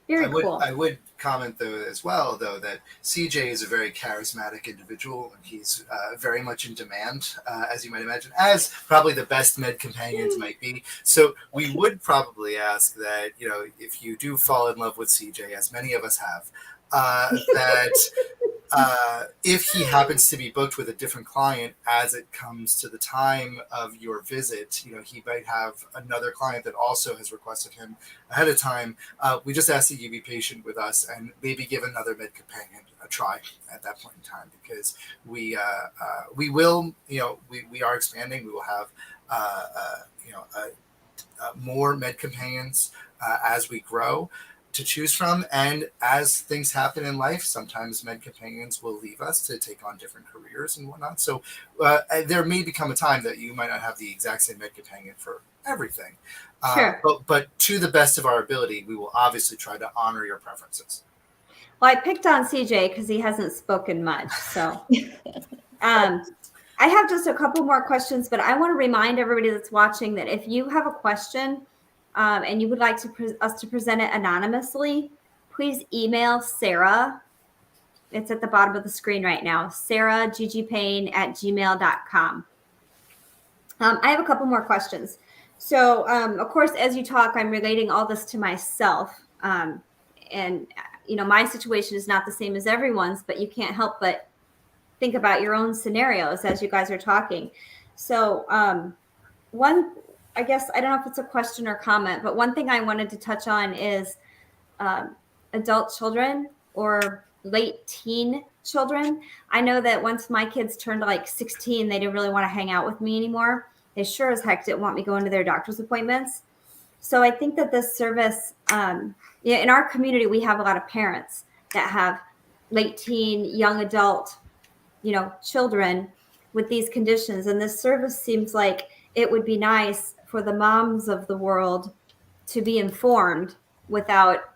Very cool. I would comment though as well though that CJ is a very charismatic individual, and he's very much in demand, as you might imagine, as probably the best med companions might be. So we would probably ask that, if you do fall in love with CJ, as many of us have, that if he happens to be booked with a different client as it comes to the time of your visit, he might have another client that also has requested him ahead of time. We just ask that you be patient with us and maybe give another med companion a try at that point in time, because we will, we are expanding. We will have, more med companions as we grow to choose from, and as things happen in life, sometimes med companions will leave us to take on different careers and whatnot. So there may become a time that you might not have the exact same med companion for everything. Sure. But to the best of our ability, we will obviously try to honor your preferences. Well, I picked on CJ because he hasn't spoken much. So I have just a couple more questions, but I want to remind everybody that's watching that if you have a question, and you would like us to present it anonymously, please email Sara. It's at the bottom of the screen right now, saraggpayne@gmail.com. I have a couple more questions. So, of course, as you talk, I'm relating all this to myself. And, my situation is not the same as everyone's, but you can't help but think about your own scenarios as you guys are talking. So, I guess, I don't know if it's a question or comment, but one thing I wanted to touch on is adult children or late teen children. I know that once my kids turned like 16, they didn't really want to hang out with me anymore. They sure as heck didn't want me going to their doctor's appointments. So I think that this service, in our community, we have a lot of parents that have late teen, young adult, children with these conditions. And this service seems like it would be nice for the moms of the world to be informed without,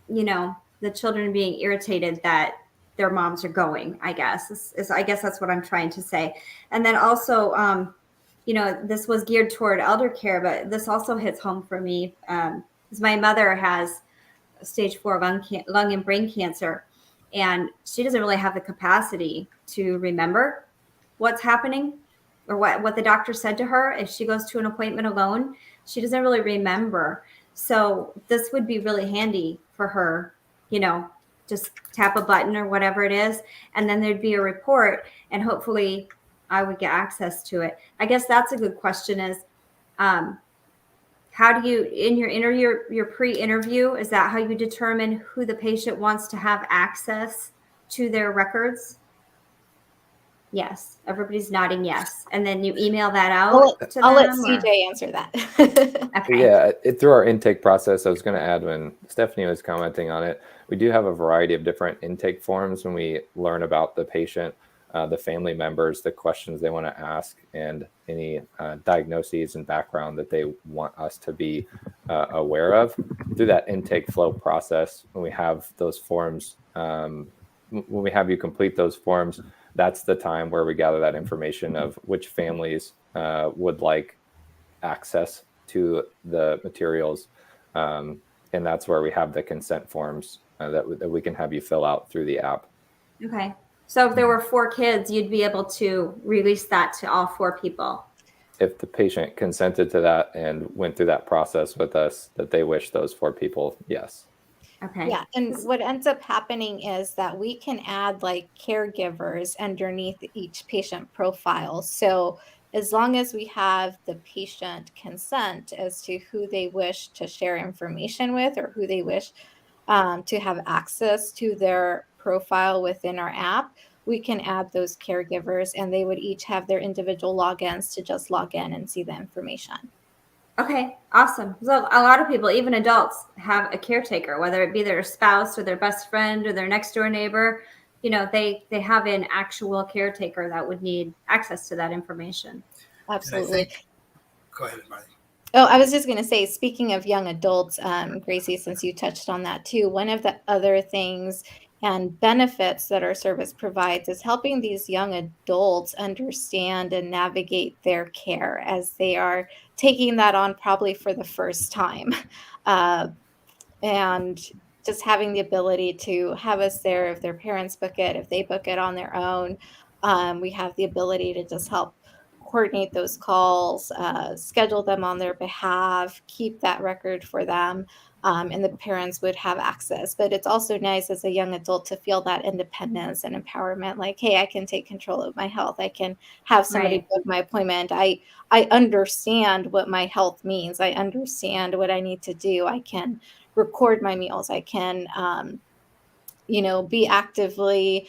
the children being irritated that their moms are going, I guess. I guess that's what I'm trying to say. And then also, this was geared toward elder care, but this also hits home for me. Because my mother has stage 4 lung and brain cancer, and she doesn't really have the capacity to remember what's happening or what the doctor said to her. If she goes to an appointment alone, she doesn't really remember. So this would be really handy for her, just tap a button or whatever it is. And then there'd be a report, and hopefully I would get access to it. I guess that's a good question is, how do you, in your pre-interview, is that how you determine who the patient wants to have access to their records? Yes, everybody's nodding yes. And then you email that out to them? I'll let CJ answer that. Okay. Yeah, through our intake process, I was going to add, when Stephanie was commenting on it, we do have a variety of different intake forms when we learn about the patient. the family members, the questions they want to ask, and any diagnoses and background that they want us to be aware of through that intake flow process. When we have those forms, when we have you complete those forms, that's the time where we gather that information of which families would like access to the materials. And that's where we have the consent forms that we can have you fill out through the app. Okay. So if there were 4 kids, you'd be able to release that to all 4 people. If the patient consented to that and went through that process with us, that they wish those 4 people, yes. Okay. Yeah, and what ends up happening is that we can add like caregivers underneath each patient profile. So as long as we have the patient consent as to who they wish to share information with or who they wish to have access to their profile within our app, we can add those caregivers and they would each have their individual logins to just log in and see the information. Okay, awesome. So a lot of people, even adults, have a caretaker, whether it be their spouse or their best friend or their next door neighbor. You know, they have an actual caretaker that would need access to that information. Absolutely. Go ahead, Marley. Oh, I was just going to say, speaking of young adults, Gracie, since you touched on that too, one of the other things and benefits that our service provides is helping these young adults understand and navigate their care as they are taking that on probably for the first time. And just having the ability to have us there if their parents book it, if they book it on their own. We have the ability to just help coordinate those calls, schedule them on their behalf, keep that record for them, and the parents would have access. But it's also nice as a young adult to feel that independence and empowerment, like, hey, I can take control of my health. I can have somebody book my appointment. I understand what my health means. I understand what I need to do. I can record my meals. I can, be actively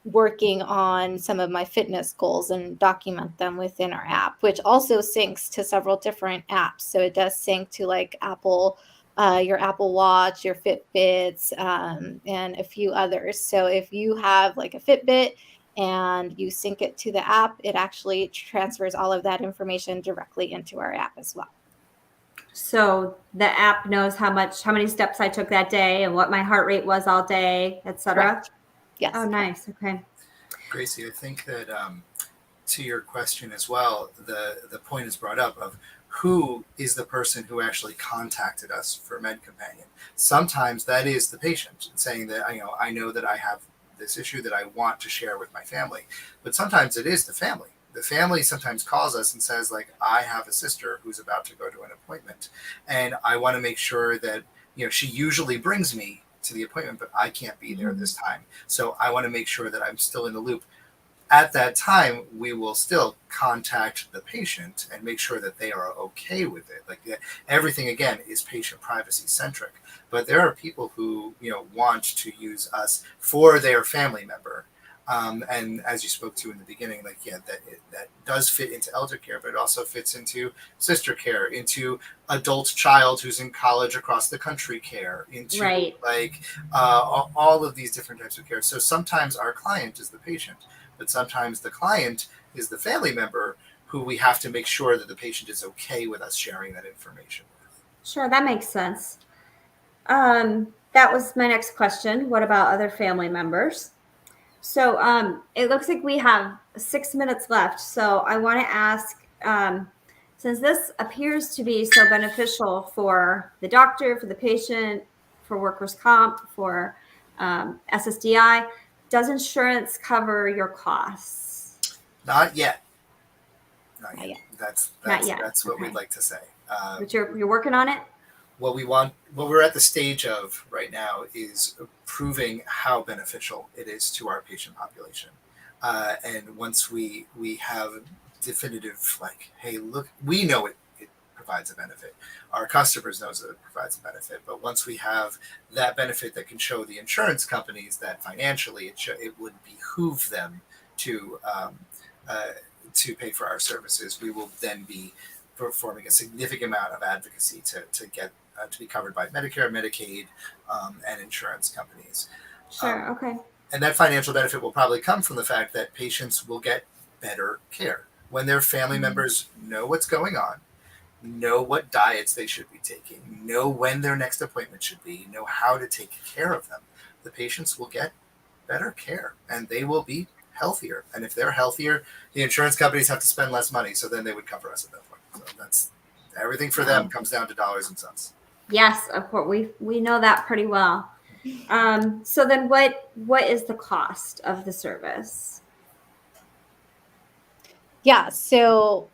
working on some of my fitness goals and document them within our app, which also syncs to several different apps. So it does sync to like Apple, your Apple Watch, your Fitbits, and a few others. So if you have like a Fitbit and you sync it to the app, it actually transfers all of that information directly into our app as well. So the app knows how many steps I took that day and what my heart rate was all day, etc. Yes. Oh, nice. Okay. Gracie, I think that to your question as well, the point is brought up of who is the person who actually contacted us for MedCompanion. Sometimes that is the patient saying that, I know that I have this issue that I want to share with my family, but sometimes it is the family. The family sometimes calls us and says, like, I have a sister who's about to go to an appointment and I want to make sure that, she usually brings me to the appointment, but I can't be there this time. So I want to make sure that I'm still in the loop. At that time, we will still contact the patient and make sure that they are okay with it. Like everything, again, is patient privacy centric. But there are people who, want to use us for their family member. And as you spoke to in the beginning, that does fit into elder care, but it also fits into sister care, into adult child who's in college across the country care, into all of these different types of care. So sometimes our client is the patient, but sometimes the client is the family member who we have to make sure that the patient is okay with us sharing that information with. Sure, that makes sense. That was my next question. What about other family members? So it looks like we have 6 minutes left. So I want to ask, since this appears to be so beneficial for the doctor, for the patient, for workers' comp, for SSDI, does insurance cover your costs? Not yet. Not yet. That's what Okay. we'd like to say. But you're working on it? What we're at the stage of right now is proving how beneficial it is to our patient population. And once we have definitive, like, hey, look, we know it provides a benefit. Our customers knows that it provides a benefit. But once we have that benefit that can show the insurance companies that financially it would behoove them to pay for our services, we will then be performing a significant amount of advocacy to get to be covered by Medicare, Medicaid, and insurance companies. Sure. Okay. And that financial benefit will probably come from the fact that patients will get better care when their family members know what's going on, know what diets they should be taking, know when their next appointment should be, know how to take care of them. The patients will get better care and they will be healthier. And if they're healthier, the insurance companies have to spend less money. So then they would cover us at that point. So that's everything for them comes down to dollars and cents. Yes, of course. We know that pretty well. So then what is the cost of the service? Yeah, so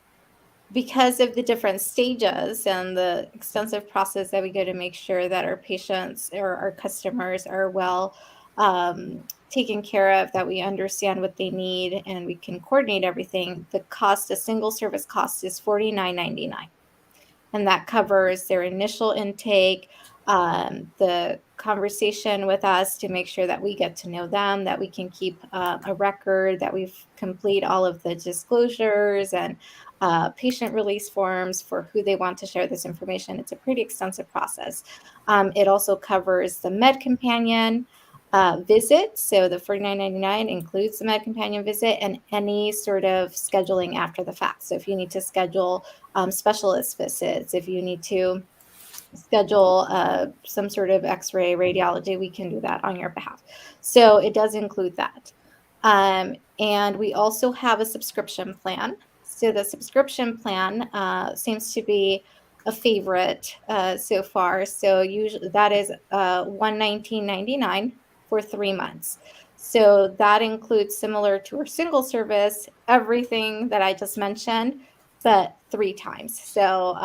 because of the different stages and the extensive process that we go to make sure that our patients or our customers are well taken care of, that we understand what they need and we can coordinate everything, the cost, a single service cost is $49.99. And that covers their initial intake, the conversation with us to make sure that we get to know them, that we can keep a record, that we've complete all of the disclosures and patient release forms for who they want to share this information. It's a pretty extensive process. It also covers the MedCompanion visit. So the $49.99 includes the MedCompanion visit and any sort of scheduling after the fact. So if you need to schedule specialist visits, if you need to schedule some sort of x-ray radiology, we can do that on your behalf. So it does include that. And we also have a subscription plan. So the subscription plan seems to be a favorite so far. So usually that is $119.99 for 3 months. So that includes, similar to our single service, everything that I just mentioned, but 3 times. So,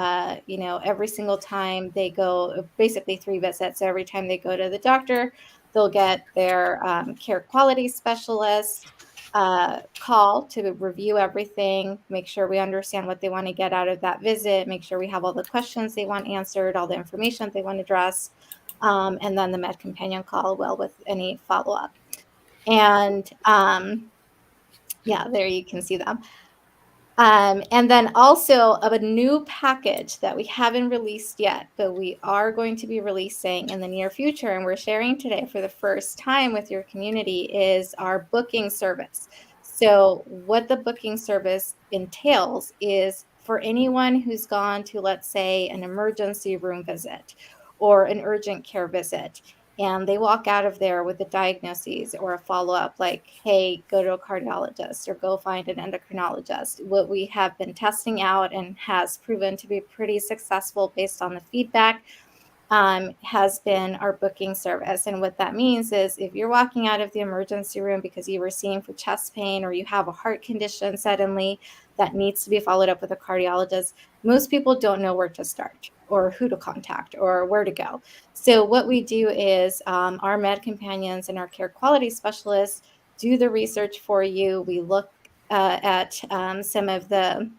every single time they go, basically 3 visits. So every time they go to the doctor, they'll get their care quality specialist call to review everything, make sure we understand what they want to get out of that visit, make sure we have all the questions they want answered, all the information they want to address, and then the MedCompanion call, with any follow-up. And there you can see them. And then also of a new package that we haven't released yet, but we are going to be releasing in the near future, and we're sharing today for the first time with your community, is our booking service. So what the booking service entails is for anyone who's gone to, let's say, an emergency room visit or an urgent care visit, and they walk out of there with a diagnosis or a follow-up like, hey, go to a cardiologist or go find an endocrinologist. What we have been testing out and has proven to be pretty successful based on the feedback has been our booking service. And what that means is if you're walking out of the emergency room because you were seen for chest pain or you have a heart condition suddenly that needs to be followed up with a cardiologist, most people don't know where to start or who to contact or where to go. So what we do is our MedCompanions and our care quality specialists do the research for you. We look at some of the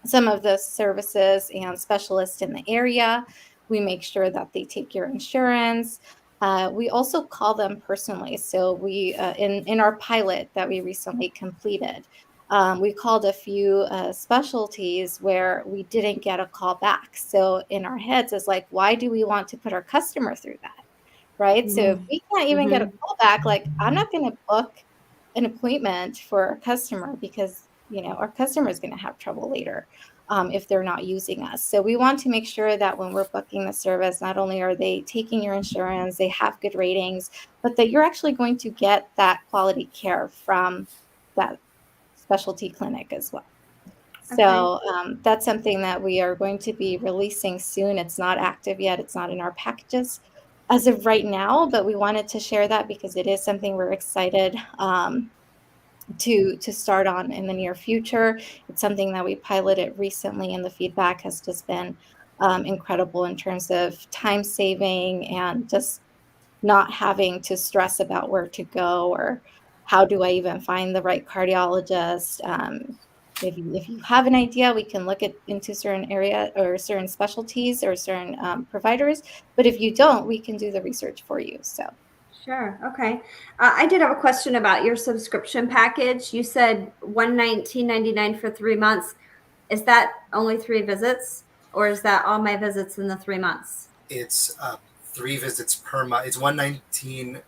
services and specialists in the area. We make sure that they take your insurance. We also call them personally. So we, in our pilot that we recently completed, we called a few specialties where we didn't get a call back. So in our heads, it's like, why do we want to put our customer through that? Right. Mm-hmm. So if we can't even get a call back, like, I'm not going to book an appointment for our customer because, our customer is going to have trouble later if they're not using us. So we want to make sure that when we're booking the service, not only are they taking your insurance, they have good ratings, but that you're actually going to get that quality care from that specialty clinic as well. Okay. So that's something that we are going to be releasing soon. It's not active yet. It's not in our packages as of right now, but we wanted to share that because it is something we're excited to start on in the near future. It's something that we piloted recently, and the feedback has just been incredible in terms of time saving and just not having to stress about where to go or how do I even find the right cardiologist. If you have an idea, we can look into certain area or certain specialties or certain providers. But if you don't, we can do the research for you. So. Sure. Okay. I did have a question about your subscription package. You said $119.99 for 3 months. Is that only 3 visits, or is that all my visits in the 3 months? It's 3 visits per month. It's $119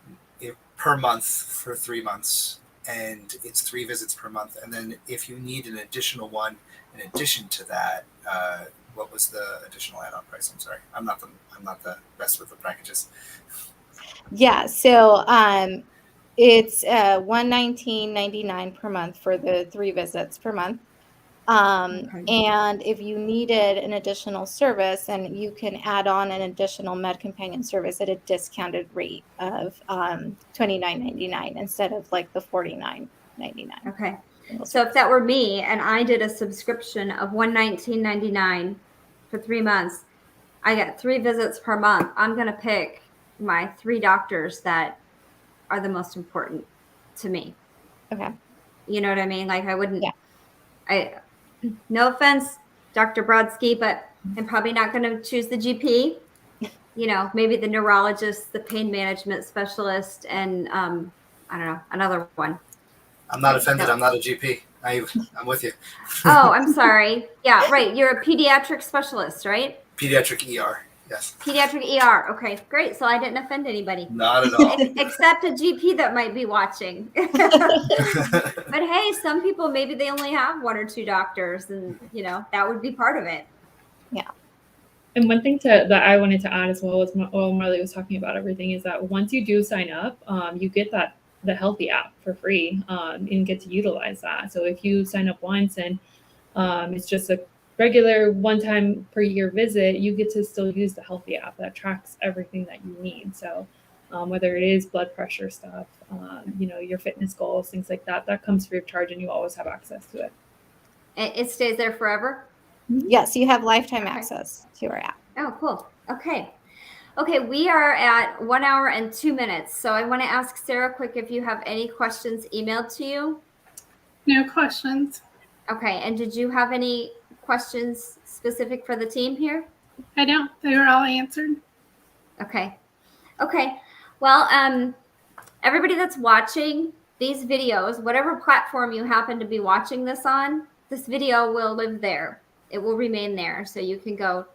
per month for 3 months, and it's 3 visits per month. And then if you need an additional one in addition to that, what was the additional add-on price? I'm sorry, I'm not the best with the packages. Yeah, so it's $119.99 per month for the 3 visits per month. Okay. And if you needed an additional service, and you can add on an additional MedCompanion service at a discounted rate of $29.99 instead of like the $49.99. Okay. So if that were me and I did a subscription of $119.99 for 3 months, I get 3 visits per month. I'm going to pick my 3 doctors that are the most important to me. Okay. You know what I mean? Like I wouldn't, Yeah. No offense, Dr. Brodsky, but I'm probably not going to choose the GP. You know, maybe the neurologist, the pain management specialist, and I don't know, another one. I'm not offended. No. I'm not a GP. I'm with you. Oh, I'm sorry. Yeah, right. You're a pediatric specialist, right? Pediatric ER. Yes. Pediatric ER. Okay, great. So I didn't offend anybody. Not at all. Except a GP that might be watching. But hey, some people, maybe they only have 1 or 2 doctors, and you know, that would be part of it. Yeah. And one thing that I wanted to add as well as while Marley was talking about everything is that once you do sign up, you get the Healthy app for free and get to utilize that. So if you sign up once and it's just a regular 1 time per year visit, you get to still use the Healthy app that tracks everything that you need. So whether it is blood pressure stuff, you know, your fitness goals, things like that, that comes free of charge, and you always have access to it. It stays there forever? Yes, you have lifetime access to our app. Oh, cool. Okay. Okay, we are at 1 hour and 2 minutes. So I want to ask Sara quick if you have any questions emailed to you. No questions. Okay, and did you have any questions specific for the team here? I don't. They were all answered. Okay. Okay. Well, everybody that's watching these videos, whatever platform you happen to be watching this on, this video will live there. It will remain there. So you can go,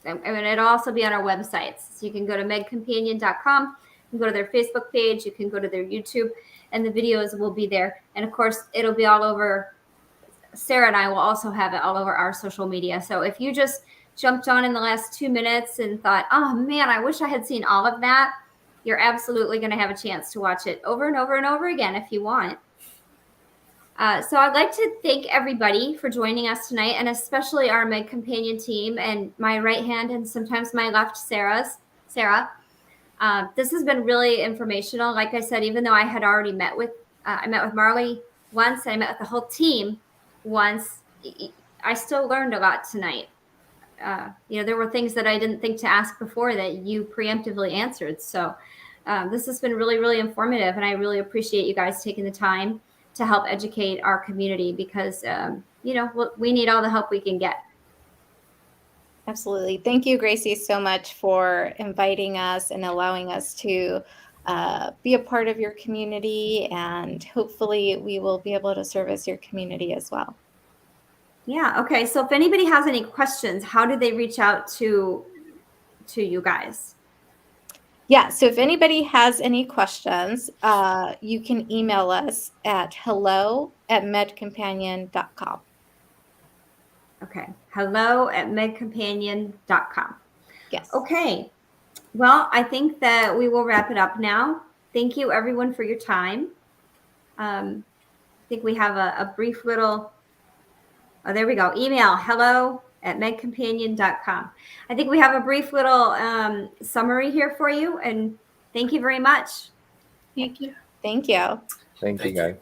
and it'll also be on our websites. So you can go to MedCompanion.com, you can go to their Facebook page, you can go to their YouTube, and the videos will be there. And of course, it'll be all over. Sara and I will also have it all over our social media. So if you just jumped on in the last 2 minutes and thought, oh man, I wish I had seen all of that, you're absolutely going to have a chance to watch it over and over and over again if you want. So I'd like to thank everybody for joining us tonight, and especially our MedCompanion team and my right hand and sometimes my left, Sara. This has been really informational. Like I said, even though I had already met with Marley once, and I met with the whole team once, I still learned a lot tonight. You know, there were things that I didn't think to ask before that you preemptively answered. So this has been really, really informative, and I really appreciate you guys taking the time to help educate our community, because, you know, we need all the help we can get. Absolutely. Thank you, Gracie, so much for inviting us and allowing us to be a part of your community, and hopefully we will be able to service your community as well. Yeah. Okay. So if anybody has any questions, how do they reach out to you guys? Yeah. So if anybody has any questions, you can email us at hello@medcompanion.com. Okay. hello@medcompanion.com. Yes. Okay. Well, I think that we will wrap it up now. Thank you, everyone, for your time. I think we have a brief little, oh, there we go. Email hello@medcompanion.com. I think we have a brief little summary here for you, and thank you very much. Thank you. Thank you. Thank you, guys.